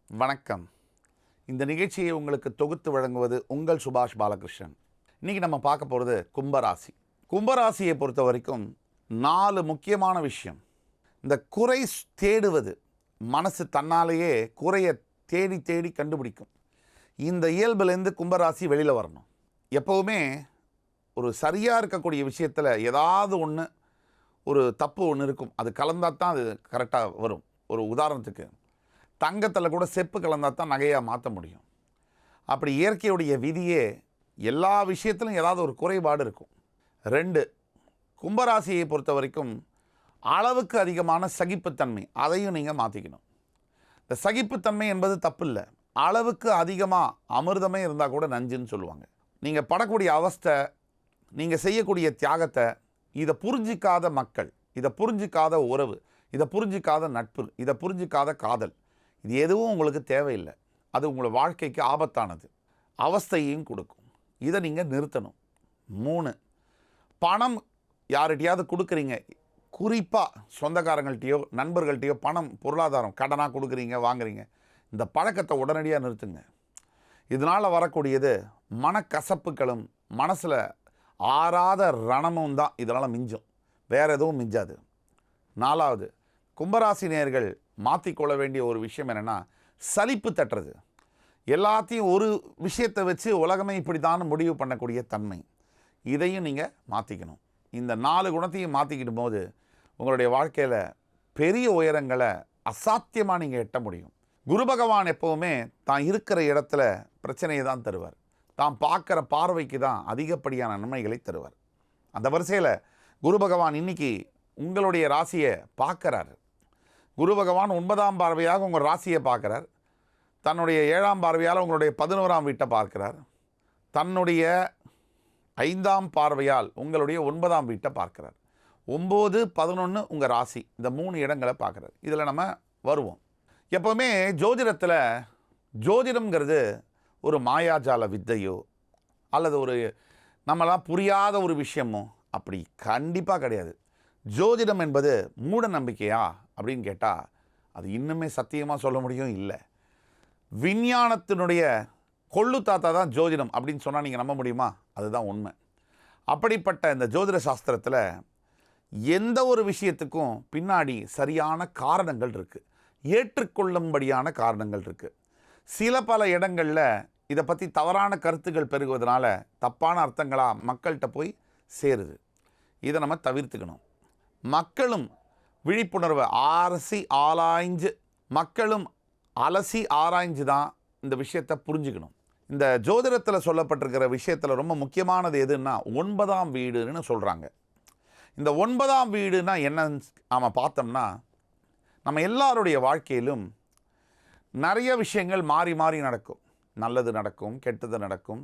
வணக்கம். இந்த நிகழ்ச்சியை உங்களுக்கு தொகுத்து வழங்குவது உங்கள் சுபாஷ் பாலகிருஷ்ணன். இன்றைக்கி நம்ம பார்க்க போகிறது கும்பராசி. கும்பராசியை பொறுத்த வரைக்கும் 4 முக்கியமான விஷயம். இந்த குறை தேடுவது, மனசு தன்னாலேயே குறையை தேடி தேடி கண்டுபிடிக்கும். இந்த இயல்புலேருந்து கும்பராசி வெளியில் வரணும். எப்போவுமே ஒரு சரியாக இருக்கக்கூடிய விஷயத்தில் ஏதாவது ஒன்று, ஒரு தப்பு ஒன்று இருக்கும். அது கலந்தால் தான் அது கரெக்டாக வரும். ஒரு உதாரணத்துக்கு, தங்கத்தில் கூட செப்பு கலந்தால் தான் நகையாக மாற்ற முடியும். அப்படி இயற்கையுடைய விதியே எல்லா விஷயத்திலும் ஏதாவது ஒரு குறைபாடு இருக்கும். 2, கும்பராசியை பொறுத்த வரைக்கும் அளவுக்கு அதிகமான சகிப்புத்தன்மை, அதையும் நீங்கள் மாற்றிக்கணும். இந்த சகிப்புத்தன்மை என்பது தப்பு இல்லை. அளவுக்கு அதிகமாக அமிர்தமே இருந்தால் கூட நஞ்சுன்னு சொல்லுவாங்க. நீங்கள் படக்கூடிய அவஸ்தை, நீங்கள் செய்யக்கூடிய தியாகத்தை இதை புரிஞ்சிக்காத மக்கள், இதை புரிஞ்சிக்காத உறவு, இதை புரிஞ்சிக்காத நட்பு, இதை புரிஞ்சிக்காத காதல், இது எதுவும் உங்களுக்கு தேவையில்லை. அது உங்களை வாழ்க்கைக்கு ஆபத்தானது, அவஸ்தையையும் கொடுக்கும். இதை நீங்கள் நிறுத்தணும். 3, பணம் யார்கிட்டையாவது கொடுக்குறீங்க, குறிப்பாக சொந்தக்காரங்கள்ட்டையோ நண்பர்கள்ட்டையோ பணம், பொருளாதாரம் கடனாக கொடுக்குறீங்க, வாங்குறீங்க, இந்த பழக்கத்தை உடனடியாக நிறுத்துங்க. இதனால் வரக்கூடியது மனக்கசப்புகளும் மனசில் ஆறாத ரணமும் தான் இதனால் மிஞ்சும், வேறு எதுவும் மிஞ்சாது. 4வது, கும்பராசி நேயர்கள் மாற்றிக்கொள்ள வேண்டிய ஒரு விஷயம் என்னென்னா, சலிப்பு தட்டுறது. எல்லாத்தையும் ஒரு விஷயத்தை வச்சு உலகமே இப்படி தான் முடிவு பண்ணக்கூடிய தன்மை, இதையும் நீங்கள் மாற்றிக்கணும். இந்த 4 குணத்தையும் மாற்றிக்கிடும் போது உங்களுடைய வாழ்க்கையில் பெரிய உயரங்களை அசாத்தியமாக நீங்கள் எட்ட முடியும். குரு பகவான் எப்போவுமே தான் இருக்கிற இடத்துல பிரச்சனையை தான் தருவார். தான் பார்க்குற பார்வைக்கு தான் அதிகப்படியான நன்மைகளை தருவார். அந்த வரிசையில் குரு பகவான் இன்றைக்கி உங்களுடைய ராசியை பார்க்குறாரு. குரு பகவான் 9ஆம் பார்வையாக உங்கள் ராசியை பார்க்குறார். தன்னுடைய 7ஆம் பார்வையால் உங்களுடைய 11ஆம் வீட்டை பார்க்குறார். தன்னுடைய 5ஆம் பார்வையால் உங்களுடைய 9ஆம் வீட்டை பார்க்குறார். 9, 11 உங்கள் ராசி, இந்த 3 இடங்களை பார்க்குறார். இதில் நம்ம வருவோம். எப்போவுமே ஜோதிடத்தில், ஜோதிடம்ங்கிறது ஒரு மாயாஜால வித்தையோ அல்லது ஒரு நம்மளாம் புரியாத ஒரு விஷயமோ அப்படி கண்டிப்பாக கிடையாது. ஜோதிடம் என்பது மூட நம்பிக்கையா அப்படின்னு கேட்டால் அது இன்னுமே சத்தியமாக சொல்ல முடியும் இல்லை. விஞ்ஞானத்தினுடைய கொள்ளு தாத்தா தான் ஜோதிடம் அப்படின்னு சொன்னால் நீங்கள் நம்ப முடியுமா? அதுதான் உண்மை. அப்படிப்பட்ட இந்த ஜோதிட சாஸ்திரத்தில் எந்த ஒரு விஷயத்துக்கும் பின்னாடி சரியான காரணங்கள் இருக்குது, ஏற்றுக்கொள்ளும்படியான காரணங்கள் இருக்குது. சில பல இடங்களில் இதை பற்றி தவறான கருத்துக்கள் பெருகுவதனால தப்பான அர்த்தங்களாக மக்கள்கிட்ட போய் சேருது. இதை நம்ம தவிர்த்துக்கணும். மக்களும் விழிப்புணர்வை ஆராய்ஞ்சு, மக்களும் அலசி ஆராய்ஞ்சு தான் இந்த விஷயத்தை புரிஞ்சுக்கணும். இந்த ஜோதிடத்தில் சொல்லப்பட்டிருக்கிற விஷயத்தில் ரொம்ப முக்கியமானது எதுன்னா 9ஆம் வீடுன்னு சொல்கிறாங்க. இந்த 9ஆம் வீடுனா என்னன்னு நாம் பார்த்தோம்னா, நம்ம எல்லாருடைய வாழ்க்கையிலும் நிறைய விஷயங்கள் மாறி மாறி நடக்கும். நல்லது நடக்கும், கெட்டது நடக்கும்.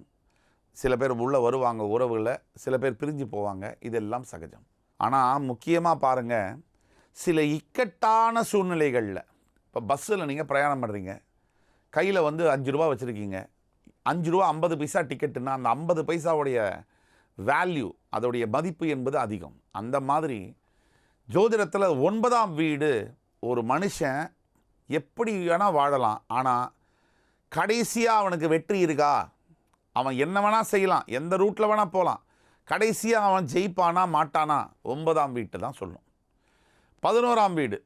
சில பேர் உள்ளே வருவாங்க உறவுகளில், சில பேர் பிரிஞ்சு போவாங்க, இதெல்லாம் சகஜம். ஆனால் முக்கியமாக பாருங்கள், சில இக்கட்டான சூழ்நிலைகளில், இப்போ பஸ்ஸில் நீங்கள் பிரயாணம் பண்ணுறீங்க, கையில் 5 ரூபா வச்சுருக்கீங்க, 5 ரூபா 50 பைசா டிக்கெட்டுன்னா அந்த 50 பைசாவுடைய வேல்யூ, அதோடைய மதிப்பு என்பது அதிகம். அந்த மாதிரி ஜோதிடத்தில் 9ஆம் வீடு ஒரு மனுஷன் எப்படி வேணால் வாழலாம், ஆனால் கடைசியாக அவனுக்கு வெற்றி இருக்கா, அவன் என்ன வேணால் செய்யலாம், எந்த ரூட்டில் வேணால் போகலாம், கடைசியாக அவன் ஜெயிப்பானா மாட்டானா 9ஆம் வீட்டு தான் சொல்லும். 11ஆம் வீடு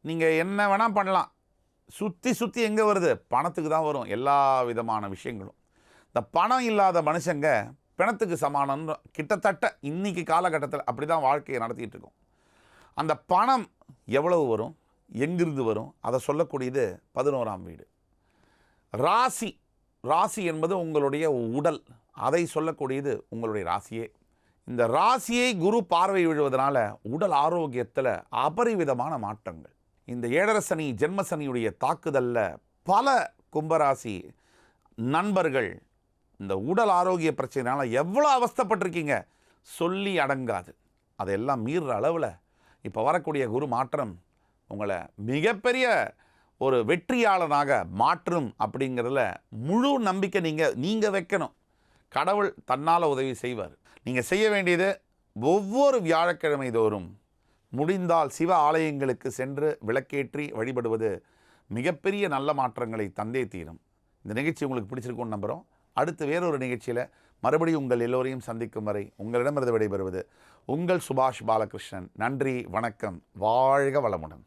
நீங்கள் என்ன வேணால் பண்ணலாம், சுற்றி சுற்றி எங்கே வருது, பணத்துக்கு தான் வரும் எல்லா விதமான விஷயங்களும். இந்த பணம் இல்லாத மனுஷங்க பிணத்துக்கு சமானம்னு கிட்டத்தட்ட இன்றைக்கி காலகட்டத்தில் அப்படி தான் வாழ்க்கையை நடத்திட்டு இருக்கோம். அந்த பணம் எவ்வளவு வரும், எங்கிருந்து வரும், அதை சொல்லக்கூடியது 11ஆம் வீடு. ராசி என்பது உங்களுடைய உடல், அதை சொல்லக்கூடியது உங்களுடைய ராசியே. இந்த ராசியை குரு பார்வை விழுவதனால உடல் ஆரோக்கியத்தில் அபரிவிதமான மாற்றங்கள். இந்த 7.5 சனி, ஜென்மசனியுடைய தாக்குதலில் பல கும்பராசி நண்பர்கள் இந்த உடல் ஆரோக்கிய பிரச்சனைனால எவ்வளோ அவஸ்தைப்பட்டிருக்கீங்க, சொல்லி அடங்காது. அதெல்லாம் மீறுற அளவில் இப்போ வரக்கூடிய குரு மாற்றம் உங்களை மிகப்பெரிய ஒரு வெற்றியாளனாக மாற்றும் அப்படிங்கிறதுல முழு நம்பிக்கை நீங்கள் வைக்கணும். கடவுள் தன்னால் உதவி செய்வார். நீங்கள் செய்ய வேண்டியது, ஒவ்வொரு வியாழக்கிழமை தோறும் முடிந்தால் சிவ ஆலயங்களுக்கு சென்று விளக்கேற்றி வழிபடுவது மிகப்பெரிய நல்ல மாற்றங்களை தந்தே தீரும். இந்த நிகழ்ச்சி உங்களுக்கு பிடிச்சிருக்கும்னு நம்புகிறோம். அடுத்து வேறொரு நிகழ்ச்சியில் மறுபடியும் உங்கள் எல்லோரையும் சந்திக்கும் வரை உங்களிடமிருந்து விடைபெறுவது உங்கள் சுபாஷ் பாலகிருஷ்ணன். நன்றி, வணக்கம், வாழ்க வளமுடன்.